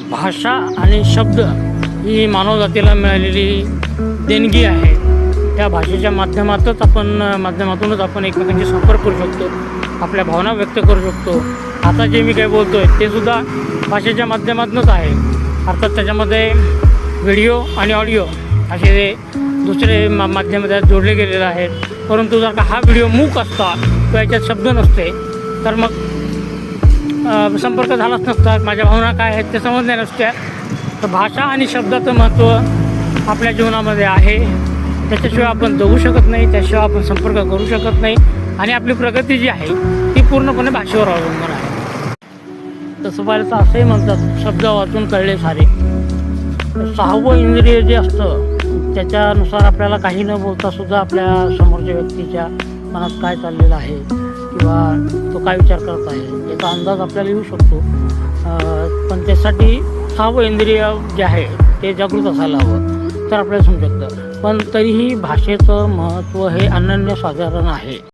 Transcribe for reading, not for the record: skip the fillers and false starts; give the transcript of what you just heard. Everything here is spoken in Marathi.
भाषा आणि शब्द ही मानवजातीला मिळालेली देणगी आहे. त्या भाषेच्या माध्यमातूनच आपण एकमेकांशी संपर्क करू शकतो, आपल्या भावना व्यक्त करू शकतो. आता जे मी काही बोलतो आहे ते सुद्धा भाषेच्या माध्यमातूनच आहे. अर्थात त्याच्यामध्ये व्हिडिओ आणि ऑडिओ असे दुसरे माध्यम त्यात जोडले गेलेले आहेत. परंतु जर का हा व्हिडिओ मूक असता किंवा याच्यात शब्द नसते तर मग संपर्क झालाच नसता, माझ्या भावना काय आहेत ते समजल्या नसत्या. तर भाषा आणि शब्दाचं महत्त्व आपल्या जीवनामध्ये आहे. त्याच्याशिवाय आपण जगू शकत नाही, त्याशिवाय आपण संपर्क करू शकत नाही आणि आपली प्रगती जी आहे ती पूर्णपणे भाषेवर अवलंबून आहे. तसं पाहिलं तर असंही म्हणतात, शब्द वाचून कळले सारे. सहावं इंद्रिय जे असतं त्याच्यानुसार आपल्याला काही न बोलता सुद्धा आपल्या समोरच्या व्यक्तीच्या मनात काय चाललेलं आहे किंवा तो काय विचार करत आहे याचा अंदाज आपल्याला येऊ शकतो. पण त्यासाठी सहावं इंद्रिय जे आहे ते जागृत असायला हवं तर आपल्याला समजू शकतं. पण तरीही भाषेचं महत्त्व हे अनन्यसाधारण आहे.